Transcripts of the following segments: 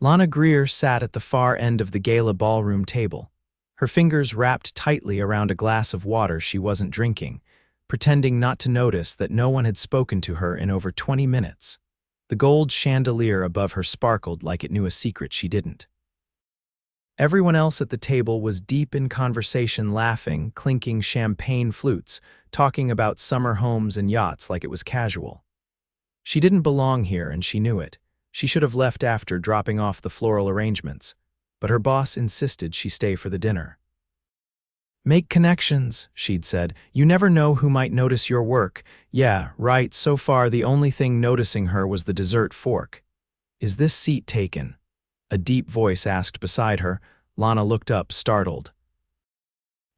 Lana Greer sat at the far end of the gala ballroom table, her fingers wrapped tightly around a glass of water she wasn't drinking, pretending not to notice that no one had spoken to her in over 20 minutes. The gold chandelier above her sparkled like it knew a secret she didn't. Everyone else at the table was deep in conversation, laughing, clinking champagne flutes, talking about summer homes and yachts like it was casual. She didn't belong here, and she knew it. She should have left after dropping off the floral arrangements, but her boss insisted she stay for the dinner. "Make connections," she'd said. "You never know who might notice your work." Yeah, right, so far the only thing noticing her was the dessert fork. "Is this seat taken?" A deep voice asked beside her. Lana looked up, startled.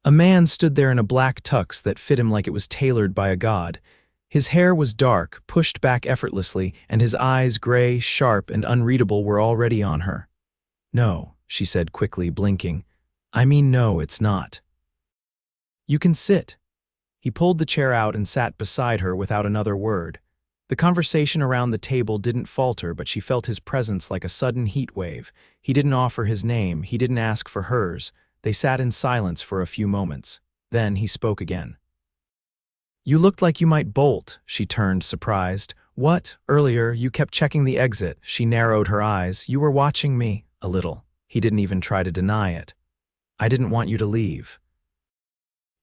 A man stood there in a black tux that fit him like it was tailored by a god. His hair was dark, pushed back effortlessly, and his eyes, gray, sharp, and unreadable, were already on her. "No," she said quickly, blinking. "I mean no, it's not." "You can sit." He pulled the chair out and sat beside her without another word. The conversation around the table didn't falter, but she felt his presence like a sudden heat wave. He didn't offer his name, he didn't ask for hers. They sat in silence for a few moments. Then he spoke again. "You looked like you might bolt," she turned, surprised. "What? Earlier, you kept checking the exit." She narrowed her eyes. "You were watching me." A little. He didn't even try to deny it. "I didn't want you to leave."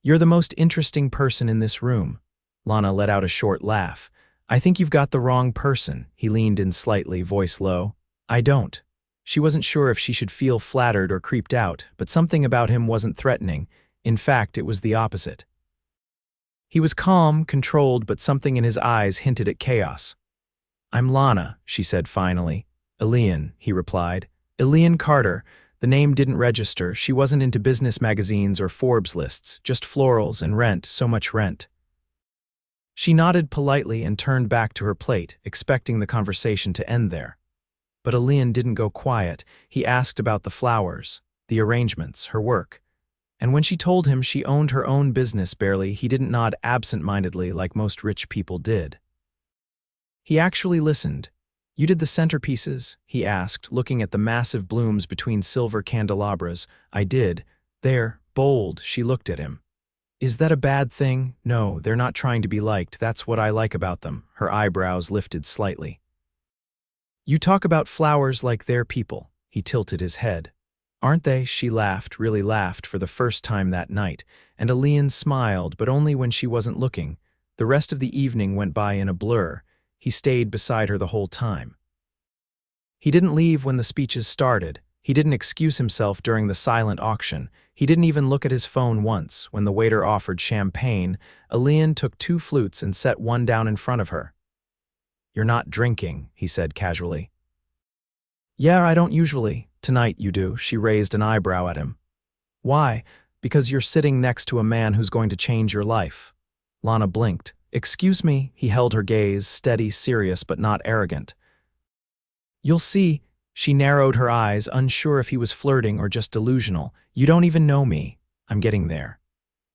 "You're the most interesting person in this room." Lana let out a short laugh. "I think you've got the wrong person." He leaned in slightly, voice low. "I don't." She wasn't sure if she should feel flattered or creeped out, but something about him wasn't threatening. In fact, it was the opposite. He was calm, controlled, but something in his eyes hinted at chaos. "I'm Lana," she said finally. "Elian," he replied. "Elian Carter." The name didn't register. She wasn't into business magazines or Forbes lists, just florals and rent, so much rent. She nodded politely and turned back to her plate, expecting the conversation to end there. But Elian didn't go quiet. He asked about the flowers, the arrangements, her work. And when she told him she owned her own business barely, he didn't nod absent-mindedly like most rich people did. He actually listened. "You did the centerpieces?" he asked, looking at the massive blooms between silver candelabras. "I did. They're bold." She looked at him. "Is that a bad thing?" "No, they're not trying to be liked. That's what I like about them." Her eyebrows lifted slightly. "You talk about flowers like they're people." He tilted his head. "Aren't they?" She laughed, really laughed, for the first time that night, and Elian smiled, but only when she wasn't looking. The rest of the evening went by in a blur. He stayed beside her the whole time. He didn't leave when the speeches started. He didn't excuse himself during the silent auction. He didn't even look at his phone once. When the waiter offered champagne, Elian took 2 flutes and set one down in front of her. "You're not drinking," he said casually. "Yeah, I don't usually." "Tonight you do." She raised an eyebrow at him. "Why?" "Because you're sitting next to a man who's going to change your life." Lana blinked. "Excuse me." He held her gaze, steady, serious, but not arrogant. "You'll see." She narrowed her eyes, unsure if he was flirting or just delusional. "You don't even know me." "I'm getting there."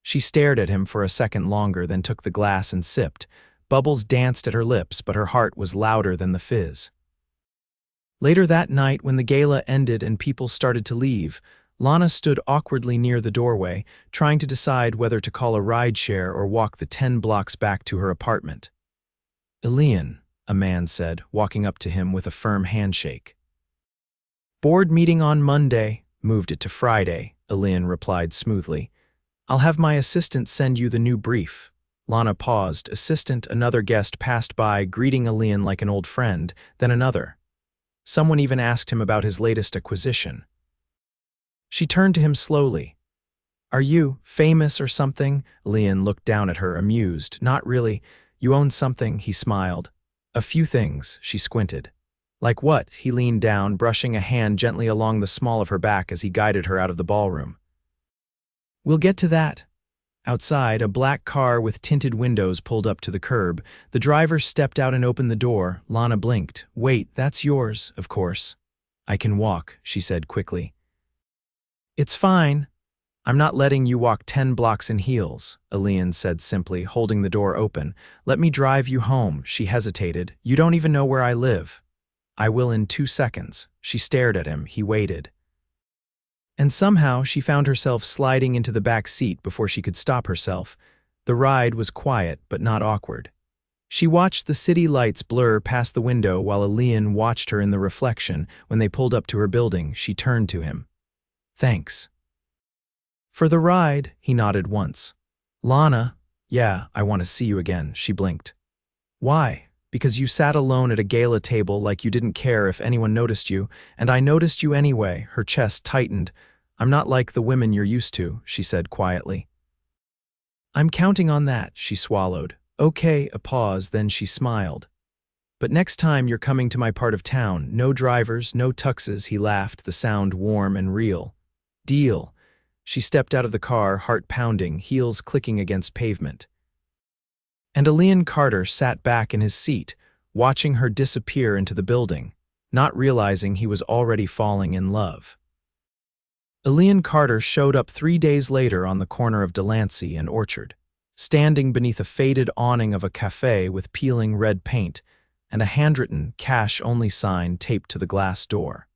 She stared at him for a second longer, then took the glass and sipped. Bubbles danced at her lips, but her heart was louder than the fizz. Later that night, when the gala ended and people started to leave, Lana stood awkwardly near the doorway, trying to decide whether to call a rideshare or walk the 10 blocks back to her apartment. "Elian," a man said, walking up to him with a firm handshake. "Board meeting on Monday." "Moved it to Friday," Elian replied smoothly. "I'll have my assistant send you the new brief." Lana paused. Assistant, another guest passed by, greeting Elian like an old friend, then another. Someone even asked him about his latest acquisition. She turned to him slowly. "Are you famous or something?" Elian looked down at her, amused. "Not really." "You own something?" He smiled. "A few things." She squinted. "Like what?" He leaned down, brushing a hand gently along the small of her back as he guided her out of the ballroom. "We'll get to that." Outside, a black car with tinted windows pulled up to the curb. The driver stepped out and opened the door. Lana blinked. "Wait, that's yours, of course." "I can walk," she said quickly. "It's fine." "I'm not letting you walk 10 blocks in heels," Elian said simply, holding the door open. "Let me drive you home." She hesitated. "You don't even know where I live." I will in 2 seconds. She stared at him. He waited. And somehow she found herself sliding into the back seat before she could stop herself. The ride was quiet, but not awkward. She watched the city lights blur past the window while Elian watched her in the reflection. When they pulled up to her building, she turned to him. Thanks. For the ride, he nodded once. Lana, yeah, I want to see you again, she blinked. Why? Because you sat alone at a gala table like you didn't care if anyone noticed you, and I noticed you anyway. Her chest tightened. I'm not like the women you're used to, she said quietly. I'm counting on that, she swallowed. Okay, a pause, then she smiled. But next time you're coming to my part of town, no drivers, no tuxes, he laughed, the sound warm and real. Deal. She stepped out of the car, heart pounding, heels clicking against pavement. And Elian Carter sat back in his seat, watching her disappear into the building, not realizing he was already falling in love. Elian Carter showed up 3 days later on the corner of Delancey and Orchard, standing beneath a faded awning of a cafe with peeling red paint and a handwritten cash-only sign taped to the glass door.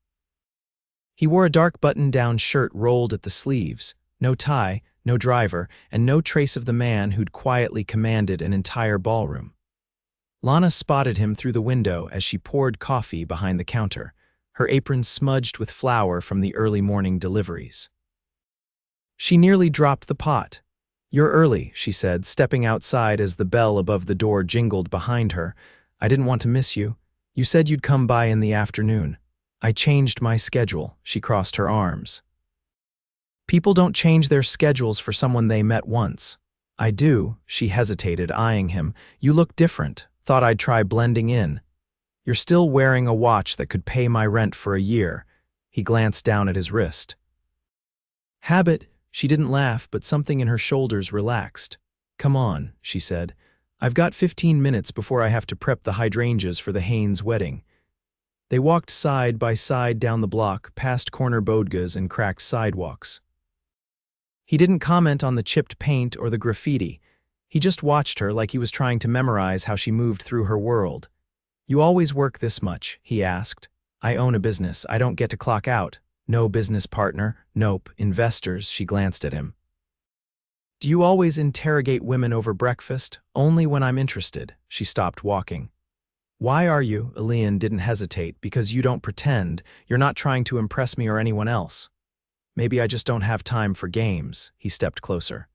He wore a dark button-down shirt rolled at the sleeves, no tie, no driver, and no trace of the man who'd quietly commanded an entire ballroom. Lana spotted him through the window as she poured coffee behind the counter, her apron smudged with flour from the early morning deliveries. She nearly dropped the pot. You're early, she said, stepping outside as the bell above the door jingled behind her. I didn't want to miss you. You said you'd come by in the afternoon. I changed my schedule, she crossed her arms. People don't change their schedules for someone they met once. I do, she hesitated, eyeing him. You look different. Thought I'd try blending in. You're still wearing a watch that could pay my rent for a year. He glanced down at his wrist. Habit, she didn't laugh, but something in her shoulders relaxed. Come on, she said. I've got 15 minutes before I have to prep the hydrangeas for the Haynes wedding. They walked side by side down the block, past corner bodegas and cracked sidewalks. He didn't comment on the chipped paint or the graffiti. He just watched her like he was trying to memorize how she moved through her world. You always work this much, he asked. I own a business. I don't get to clock out. No business partner. Nope. Investors, she glanced at him. Do you always interrogate women over breakfast? Only when I'm interested. She stopped walking. Why are you? Elian didn't hesitate. Because you don't pretend. You're not trying to impress me or anyone else. Maybe I just don't have time for games. He stepped closer.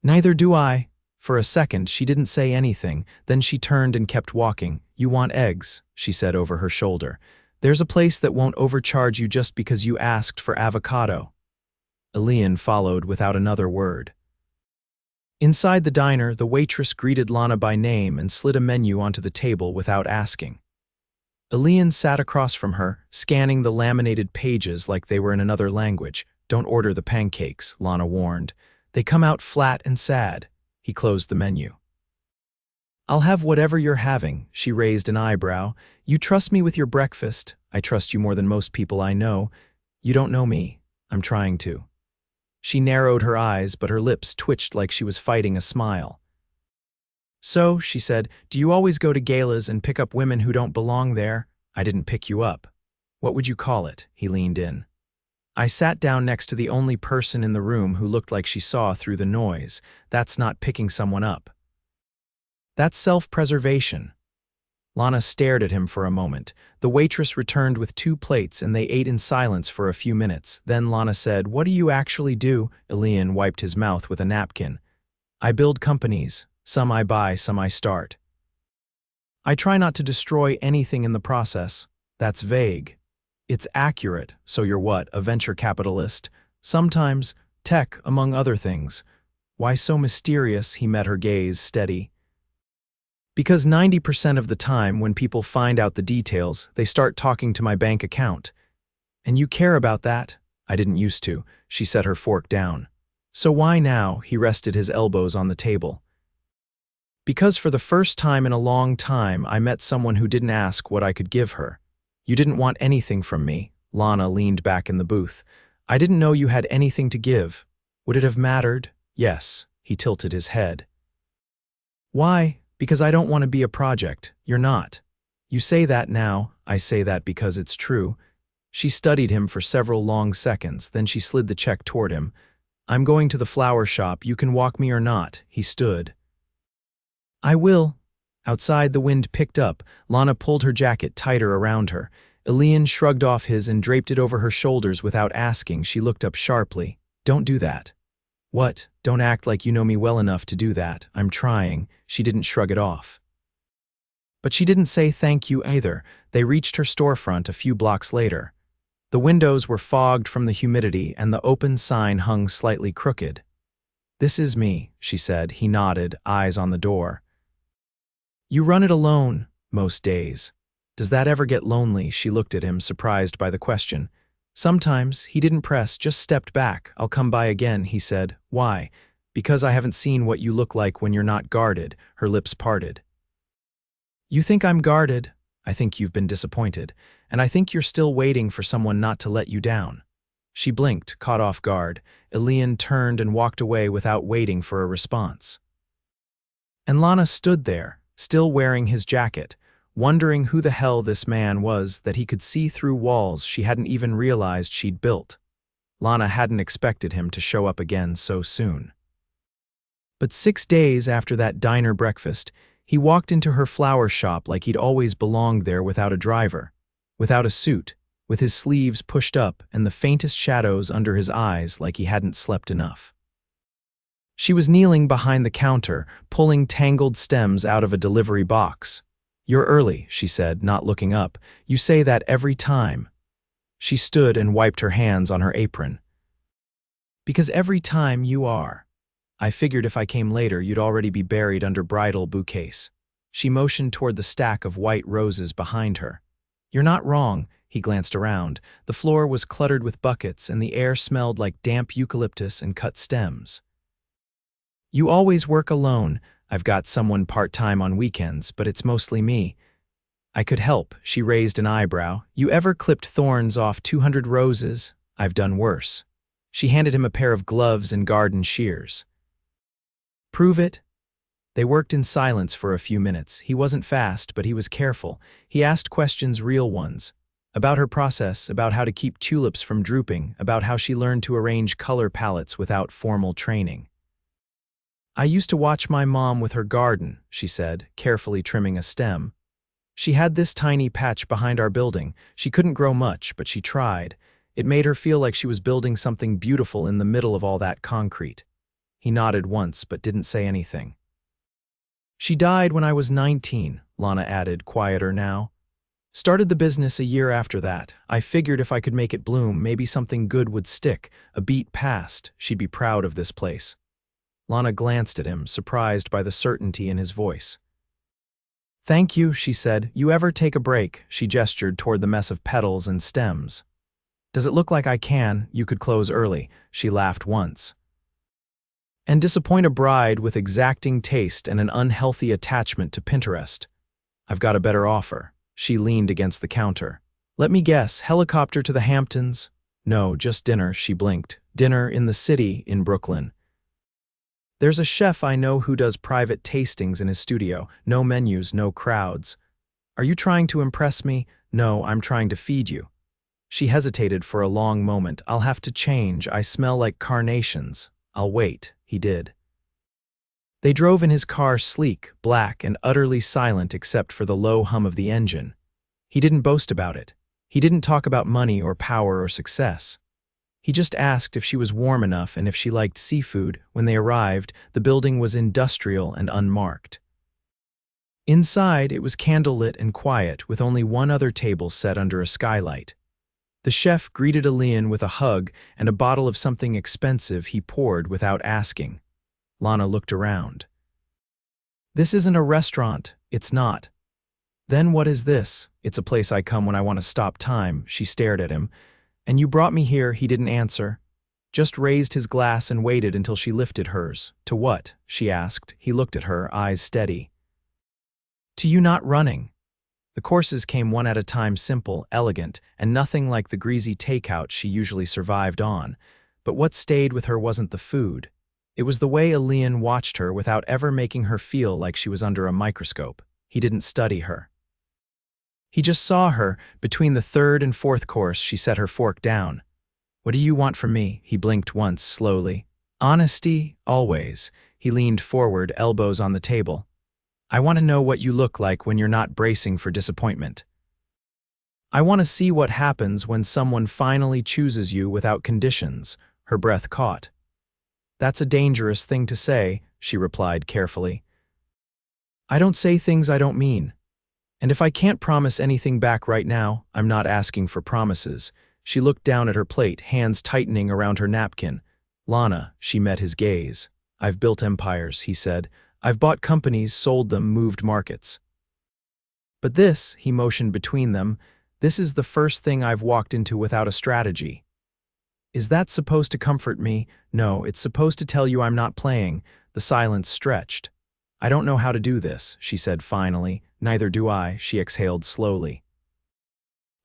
Neither do I. For a second, she didn't say anything. Then she turned and kept walking. You want eggs, she said over her shoulder. There's a place that won't overcharge you just because you asked for avocado. Elian followed without another word. Inside the diner, the waitress greeted Lana by name and slid a menu onto the table without asking. Elian sat across from her, scanning the laminated pages like they were in another language. Don't order the pancakes, Lana warned. They come out flat and sad. He closed the menu. I'll have whatever you're having, she raised an eyebrow. You trust me with your breakfast. I trust you more than most people I know. You don't know me. I'm trying to. She narrowed her eyes, but her lips twitched like she was fighting a smile. So, she said, do you always go to galas and pick up women who don't belong there? I didn't pick you up. What would you call it? He leaned in. I sat down next to the only person in the room who looked like she saw through the noise. That's not picking someone up. That's self-preservation. Lana stared at him for a moment. The waitress returned with 2 plates and they ate in silence for a few minutes. Then Lana said, What do you actually do? Elian wiped his mouth with a napkin. I build companies. Some I buy, some I start. I try not to destroy anything in the process. That's vague. It's accurate. So you're what, a venture capitalist? Sometimes tech, among other things. Why so mysterious? He met her gaze steady. Because 90% of the time when people find out the details, they start talking to my bank account. And you care about that? I didn't used to. She set her fork down. So why now? He rested his elbows on the table. Because for the first time in a long time, I met someone who didn't ask what I could give her. You didn't want anything from me. Lana leaned back in the booth. I didn't know you had anything to give. Would it have mattered? Yes. He tilted his head. Why? Because I don't want to be a project. You're not. You say that now, I say that because it's true. She studied him for several long seconds, then she slid the check toward him. I'm going to the flower shop, you can walk me or not. He stood. I will. Outside, the wind picked up. Lana pulled her jacket tighter around her. Elian shrugged off his and draped it over her shoulders without asking. She looked up sharply. Don't do that. What? Don't act like you know me well enough to do that. I'm trying. She didn't shrug it off. But she didn't say thank you either. They reached her storefront a few blocks later. The windows were fogged from the humidity and the open sign hung slightly crooked. This is me, she said. He nodded, eyes on the door. You run it alone, most days. Does that ever get lonely? She looked at him, surprised by the question. Sometimes. He didn't press, just stepped back. I'll come by again, he said. Why? Because I haven't seen what you look like when you're not guarded. Her lips parted. You think I'm guarded? I think you've been disappointed. And I think you're still waiting for someone not to let you down. She blinked, caught off guard. Elian turned and walked away without waiting for a response. And Lana stood there, still wearing his jacket, wondering who the hell this man was that he could see through walls she hadn't even realized she'd built. Lana hadn't expected him to show up again so soon. But 6 days after that diner breakfast, he walked into her flower shop like he'd always belonged there without a driver, without a suit, with his sleeves pushed up and the faintest shadows under his eyes like he hadn't slept enough. She was kneeling behind the counter, pulling tangled stems out of a delivery box. You're early, she said, not looking up. You say that every time. She stood and wiped her hands on her apron. Because every time you are. I figured if I came later, you'd already be buried under bridal bouquets. She motioned toward the stack of white roses behind her. You're not wrong. He glanced around. The floor was cluttered with buckets and the air smelled like damp eucalyptus and cut stems. You always work alone. I've got someone part-time on weekends, but it's mostly me. I could help. She raised an eyebrow. You ever clipped thorns off 200 roses? I've done worse. She handed him a pair of gloves and garden shears. Prove it. They worked in silence for a few minutes. He wasn't fast, but he was careful. He asked questions, real ones. About her process, about how to keep tulips from drooping, about how she learned to arrange color palettes without formal training. I used to watch my mom with her garden, she said, carefully trimming a stem. She had this tiny patch behind our building. She couldn't grow much, but she tried. It made her feel like she was building something beautiful in the middle of all that concrete. He nodded once, but didn't say anything. She died when I was 19, Lana added, quieter now. Started the business a year after that. I figured if I could make it bloom, maybe something good would stick. A beat passed. She'd be proud of this place. Lana glanced at him, surprised by the certainty in his voice. Thank you, she said. You ever take a break? She gestured toward the mess of petals and stems. Does it look like I can? You could close early. She laughed once. And disappoint a bride with exacting taste and an unhealthy attachment to Pinterest. I've got a better offer. She leaned against the counter. Let me guess, helicopter to the Hamptons? No, just dinner, she blinked. Dinner in the city in Brooklyn. There's a chef I know who does private tastings in his studio. No menus, no crowds. Are you trying to impress me? No, I'm trying to feed you. She hesitated for a long moment. I'll have to change. I smell like carnations. I'll wait. He did. They drove in his car, sleek, black, and utterly silent except for the low hum of the engine. He didn't boast about it. He didn't talk about money or power or success. He just asked if she was warm enough and if she liked seafood. When they arrived, the building was industrial and unmarked. Inside, it was candlelit and quiet, with only one other table set under a skylight. The chef greeted Elian with a hug and a bottle of something expensive he poured without asking. Lana looked around. This isn't a restaurant. It's not. Then what is this? It's a place I come when I want to stop time. She stared at him. And you brought me here. He didn't answer. Just raised his glass and waited until she lifted hers. To what? She asked. He looked at her, eyes steady. To you not running. The courses came one at a time, simple, elegant, and nothing like the greasy takeout she usually survived on. But what stayed with her wasn't the food. It was the way Elian watched her without ever making her feel like she was under a microscope. He didn't study her. He just saw her. Between the third and fourth course, she set her fork down. What do you want from me? He blinked once, slowly. Honesty, always. He leaned forward, elbows on the table. I want to know what you look like when you're not bracing for disappointment. I want to see what happens when someone finally chooses you without conditions. Her breath caught. That's a dangerous thing to say, she replied carefully. I don't say things I don't mean. And if I can't promise anything back right now, I'm not asking for promises. She looked down at her plate, hands tightening around her napkin. Lana, she met his gaze. I've built empires, he said. I've bought companies, sold them, moved markets. But this, he motioned between them, this is the first thing I've walked into without a strategy. Is that supposed to comfort me? No, it's supposed to tell you I'm not playing. The silence stretched. I don't know how to do this, she said finally. Neither do I, she exhaled slowly.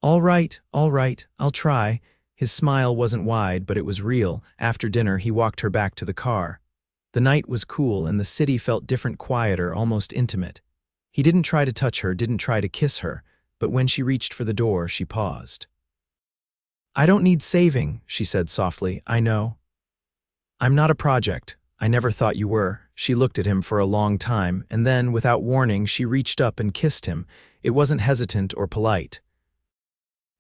All right, I'll try. His smile wasn't wide, but it was real. After dinner, he walked her back to the car. The night was cool, and the city felt different, quieter, almost intimate. He didn't try to touch her, didn't try to kiss her, but when she reached for the door, she paused. I don't need saving, she said softly. I know. I'm not a project. I never thought you were. She looked at him for a long time, and then, without warning, she reached up and kissed him. It wasn't hesitant or polite.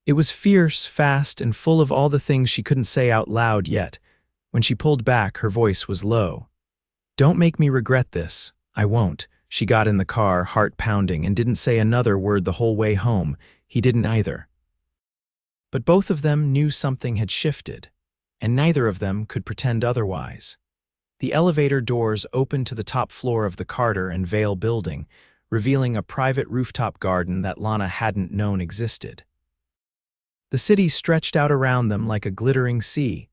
It was fierce, fast, and full of all the things she couldn't say out loud yet. When she pulled back, her voice was low. Don't make me regret this. I won't. She got in the car, heart pounding, and didn't say another word the whole way home. He didn't either. But both of them knew something had shifted, and neither of them could pretend otherwise. The elevator doors opened to the top floor of the Carter and Vale building, revealing a private rooftop garden that Lana hadn't known existed. The city stretched out around them like a glittering sea,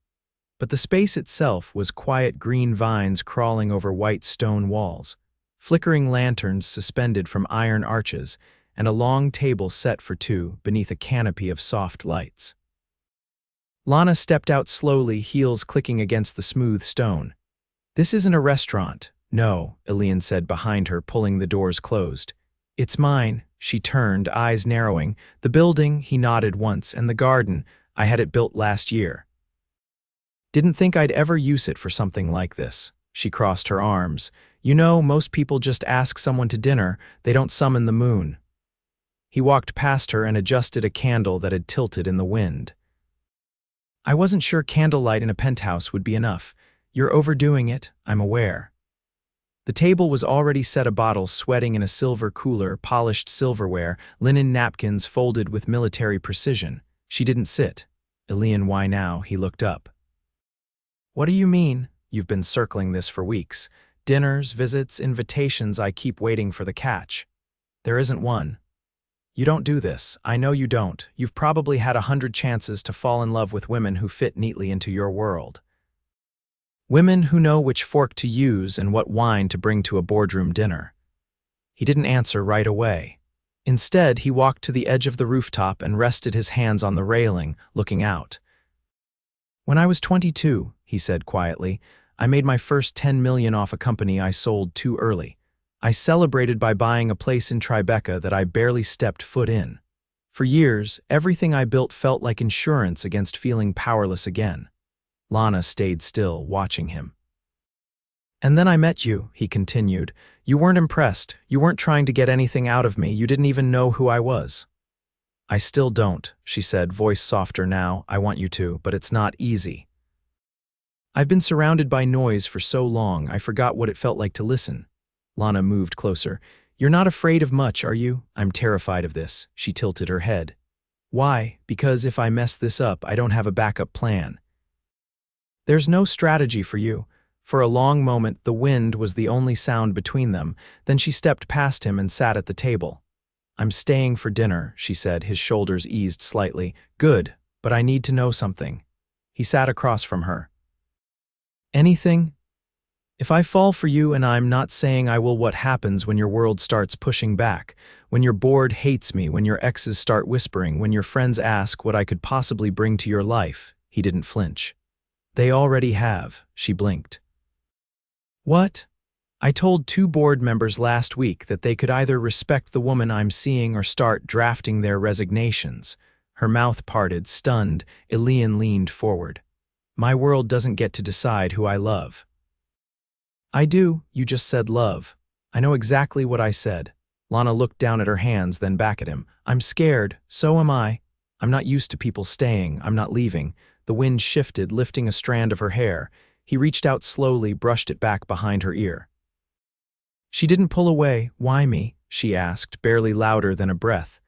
but the space itself was quiet green vines crawling over white stone walls, flickering lanterns suspended from iron arches, and a long table set for two beneath a canopy of soft lights. Lana stepped out slowly, heels clicking against the smooth stone. This isn't a restaurant. No, Elian said behind her, pulling the doors closed. It's mine. She turned, eyes narrowing. The building, he nodded once, and the garden, I had it built last year. Didn't think I'd ever use it for something like this. She crossed her arms. You know, most people just ask someone to dinner. They don't summon the moon. He walked past her and adjusted a candle that had tilted in the wind. I wasn't sure candlelight in a penthouse would be enough. You're overdoing it, I'm aware. The table was already set, a bottle sweating in a silver cooler, polished silverware, linen napkins folded with military precision. She didn't sit. Elian, why now? He looked up. What do you mean? You've been circling this for weeks. Dinners, visits, invitations, I keep waiting for the catch. There isn't one. You don't do this. I know you don't. You've probably had 100 chances to fall in love with women who fit neatly into your world. Women who know which fork to use and what wine to bring to a boardroom dinner. He didn't answer right away. Instead, he walked to the edge of the rooftop and rested his hands on the railing, looking out. When I was 22, he said quietly, I made my first 10 million off a company I sold too early. I celebrated by buying a place in Tribeca that I barely stepped foot in. For years, everything I built felt like insurance against feeling powerless again. Lana stayed still, watching him. And then I met you, he continued. You weren't impressed. You weren't trying to get anything out of me. You didn't even know who I was. I still don't, she said, voice softer now. I want you to, but it's not easy. I've been surrounded by noise for so long, I forgot what it felt like to listen. Lana moved closer. You're not afraid of much, are you? I'm terrified of this. She tilted her head. Why? Because if I mess this up, I don't have a backup plan. There's no strategy for you. For a long moment, the wind was the only sound between them. Then she stepped past him and sat at the table. I'm staying for dinner, she said, his shoulders eased slightly. Good, but I need to know something. He sat across from her. Anything? If I fall for you, and I'm not saying I will, what happens when your world starts pushing back? When your board hates me, when your exes start whispering, when your friends ask what I could possibly bring to your life? He didn't flinch. They already have, she blinked. What? I told 2 board members last week that they could either respect the woman I'm seeing or start drafting their resignations. Her mouth parted, stunned. Elian leaned forward. My world doesn't get to decide who I love. I do, you just said love. I know exactly what I said. Lana looked down at her hands, then back at him. I'm scared, so am I. I'm not used to people staying, I'm not leaving. The wind shifted, lifting a strand of her hair. He reached out slowly, brushed it back behind her ear. She didn't pull away. Why me? She asked, barely louder than a breath.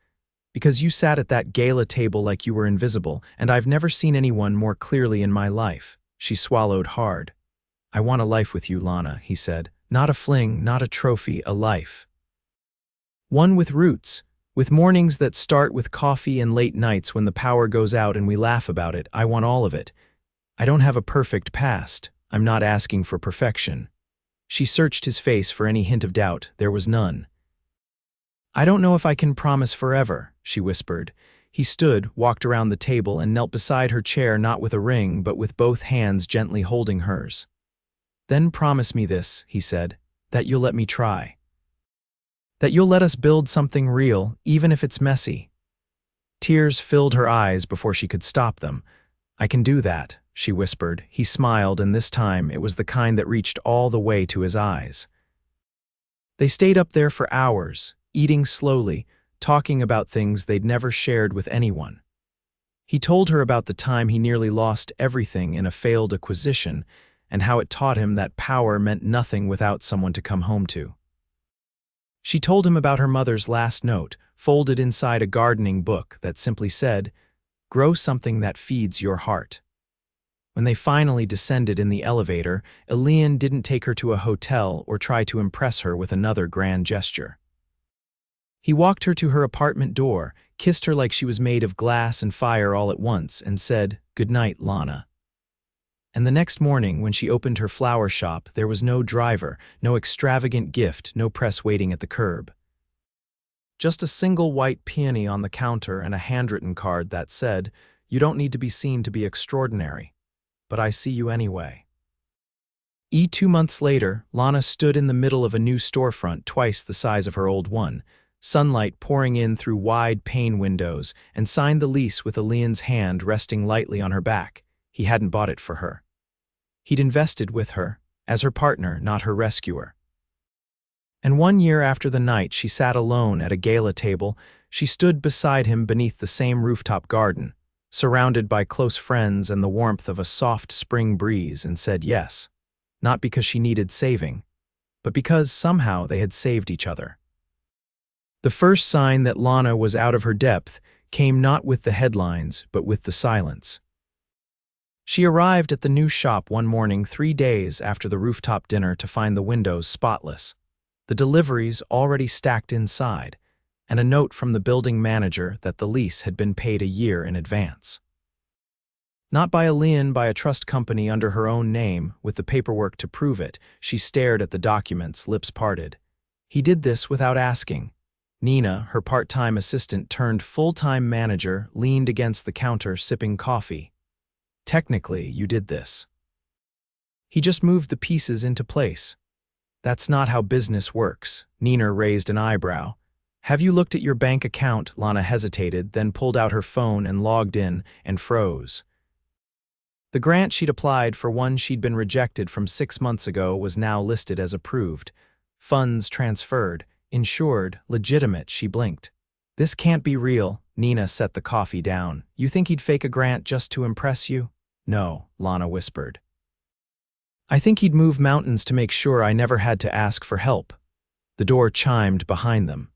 Because you sat at that gala table like you were invisible, and I've never seen anyone more clearly in my life. She swallowed hard. I want a life with you, Lana, he said. Not a fling, not a trophy, a life. One with roots, with mornings that start with coffee and late nights when the power goes out and we laugh about it. I want all of it. I don't have a perfect past. I'm not asking for perfection. She searched his face for any hint of doubt. There was none. I don't know if I can promise forever, she whispered. He stood, walked around the table, and knelt beside her chair, not with a ring, but with both hands gently holding hers. Then promise me this, he said, that you'll let me try. That you'll let us build something real, even if it's messy. Tears filled her eyes before she could stop them. I can do that, she whispered. He smiled, and this time it was the kind that reached all the way to his eyes. They stayed up there for hours, eating slowly, talking about things they'd never shared with anyone. He told her about the time he nearly lost everything in a failed acquisition, and how it taught him that power meant nothing without someone to come home to. She told him about her mother's last note, folded inside a gardening book that simply said, "Grow something that feeds your heart." When they finally descended in the elevator, Elian didn't take her to a hotel or try to impress her with another grand gesture. He walked her to her apartment door, kissed her like she was made of glass and fire all at once, and said, "Good night, Lana." And the next morning, when she opened her flower shop, there was no driver, no extravagant gift, no press waiting at the curb. Just a single white peony on the counter and a handwritten card that said, "You don't need to be seen to be extraordinary, but I see you anyway." 2 months later, Lana stood in the middle of a new storefront twice the size of her old one, sunlight pouring in through wide pane windows, and signed the lease with Elian's hand resting lightly on her back. He hadn't bought it for her. He'd invested with her, as her partner, not her rescuer. And 1 year after the night she sat alone at a gala table, she stood beside him beneath the same rooftop garden, surrounded by close friends and the warmth of a soft spring breeze, and said yes, not because she needed saving, but because somehow they had saved each other. The first sign that Lana was out of her depth came not with the headlines, but with the silence. She arrived at the new shop one morning 3 days after the rooftop dinner to find the windows spotless, the deliveries already stacked inside, and a note from the building manager that the lease had been paid a year in advance. Not by Elian, by a trust company under her own name, with the paperwork to prove it. She stared at the documents, lips parted. He did this without asking. Nina, her part-time assistant turned full-time manager, leaned against the counter sipping coffee. Technically, you did this. He just moved the pieces into place. That's not how business works. Nina raised an eyebrow. Have you looked at your bank account? Lana hesitated, then pulled out her phone and logged in, and froze. The grant she'd applied for, one she'd been rejected from 6 months ago, was now listed as approved. Funds transferred. Insured, legitimate. She blinked. This can't be real. Nina set the coffee down. You think he'd fake a grant just to impress you? No, Lana whispered. I think he'd move mountains to make sure I never had to ask for help. The door chimed behind them.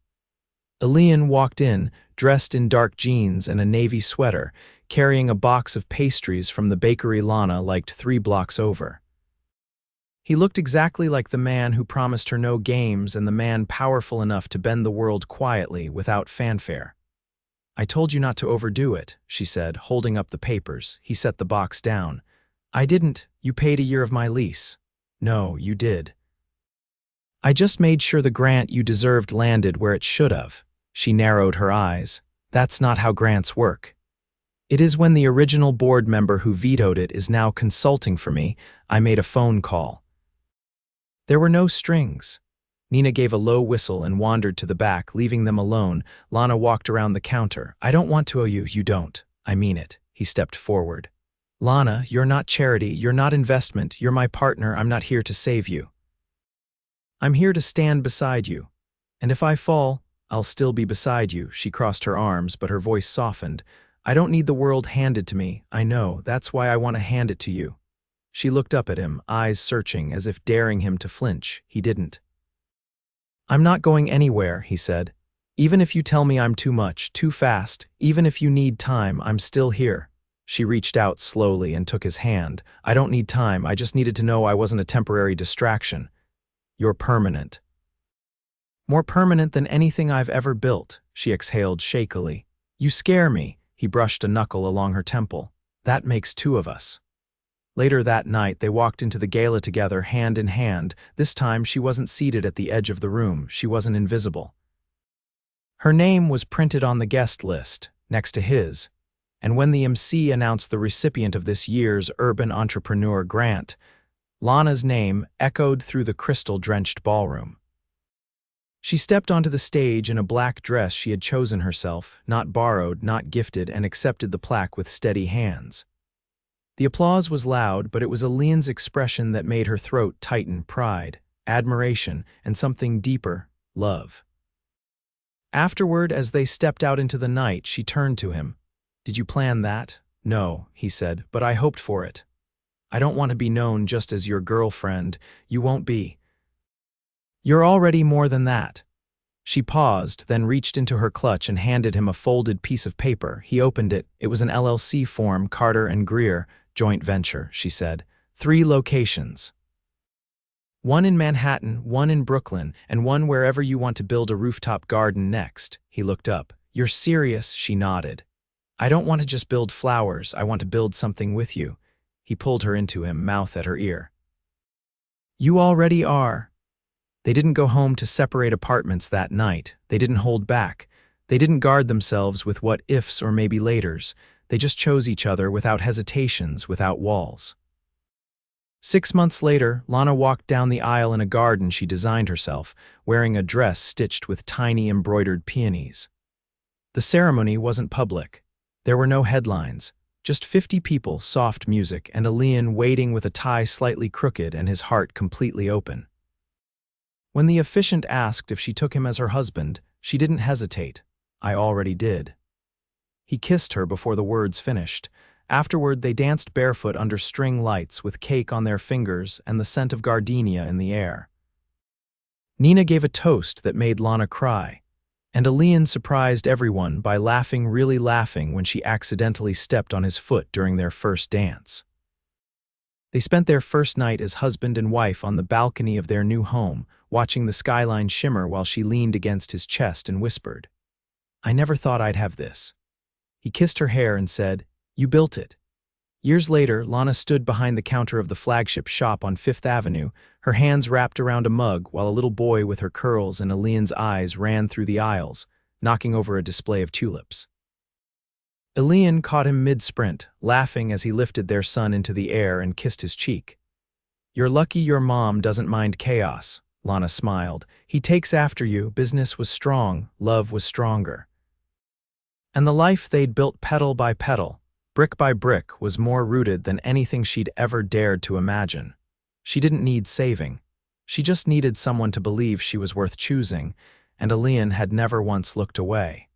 Elian walked in, dressed in dark jeans and a navy sweater, carrying a box of pastries from the bakery Lana liked 3 blocks over. He looked exactly like the man who promised her no games and the man powerful enough to bend the world quietly, without fanfare. I told you not to overdo it, she said, holding up the papers. He set the box down. I didn't. You paid a year of my lease. No, you did. I just made sure the grant you deserved landed where it should have. She narrowed her eyes. That's not how grants work. It is when the original board member who vetoed it is now consulting for me. I made a phone call. There were no strings. Nina gave a low whistle and wandered to the back, leaving them alone. Lana walked around the counter. I don't want to owe you. You don't. I mean it. He stepped forward. Lana, you're not charity. You're not investment. You're my partner. I'm not here to save you. I'm here to stand beside you. And if I fall, I'll still be beside you. She crossed her arms, but her voice softened. I don't need the world handed to me. I know. That's why I want to hand it to you. She looked up at him, eyes searching, as if daring him to flinch. He didn't. I'm not going anywhere, he said. Even if you tell me I'm too much, too fast, even if you need time, I'm still here. She reached out slowly and took his hand. I don't need time. I just needed to know I wasn't a temporary distraction. You're permanent. More permanent than anything I've ever built, she exhaled shakily. You scare me. He brushed a knuckle along her temple. That makes two of us. Later that night, they walked into the gala together, hand in hand. This time, she wasn't seated at the edge of the room. She wasn't invisible. Her name was printed on the guest list, next to his, and when the MC announced the recipient of this year's Urban Entrepreneur Grant, Lana's name echoed through the crystal-drenched ballroom. She stepped onto the stage in a black dress she had chosen herself, not borrowed, not gifted, and accepted the plaque with steady hands. The applause was loud, but it was Elian's expression that made her throat tighten: pride, admiration, and something deeper, love. Afterward, as they stepped out into the night, she turned to him. Did you plan that? No, he said, but I hoped for it. I don't want to be known just as your girlfriend. You won't be. You're already more than that. She paused, then reached into her clutch and handed him a folded piece of paper. He opened it. It was an LLC form, Carter and Greer, joint venture, she said. 3 locations. 1 in Manhattan, 1 in Brooklyn, and 1 wherever you want to build a rooftop garden next. He looked up. You're serious? She nodded. I don't want to just build flowers. I want to build something with you. He pulled her into him, mouth at her ear. You already are. They didn't go home to separate apartments that night. They didn't hold back. They didn't guard themselves with what ifs or maybe laters. They just chose each other without hesitations, without walls. 6 months later, Lana walked down the aisle in a garden she designed herself, wearing a dress stitched with tiny embroidered peonies. The ceremony wasn't public. There were no headlines, just 50 people, soft music, and Elian waiting with a tie slightly crooked and his heart completely open. When the officiant asked if she took him as her husband, she didn't hesitate. I already did. He kissed her before the words finished. Afterward, they danced barefoot under string lights with cake on their fingers and the scent of gardenia in the air. Nina gave a toast that made Lana cry, and Elian surprised everyone by laughing, really laughing, when she accidentally stepped on his foot during their first dance. They spent their first night as husband and wife on the balcony of their new home, watching the skyline shimmer while she leaned against his chest and whispered, I never thought I'd have this. He kissed her hair and said, You built it. Years later, Lana stood behind the counter of the flagship shop on 5th Avenue, her hands wrapped around a mug, while a little boy with her curls and Elian's eyes ran through the aisles, knocking over a display of tulips. Elian caught him mid-sprint, laughing as he lifted their son into the air and kissed his cheek. You're lucky your mom doesn't mind chaos, Lana smiled. He takes after you. Business was strong, love was stronger. And the life they'd built petal by petal, brick by brick, was more rooted than anything she'd ever dared to imagine. She didn't need saving. She just needed someone to believe she was worth choosing, and Elian had never once looked away.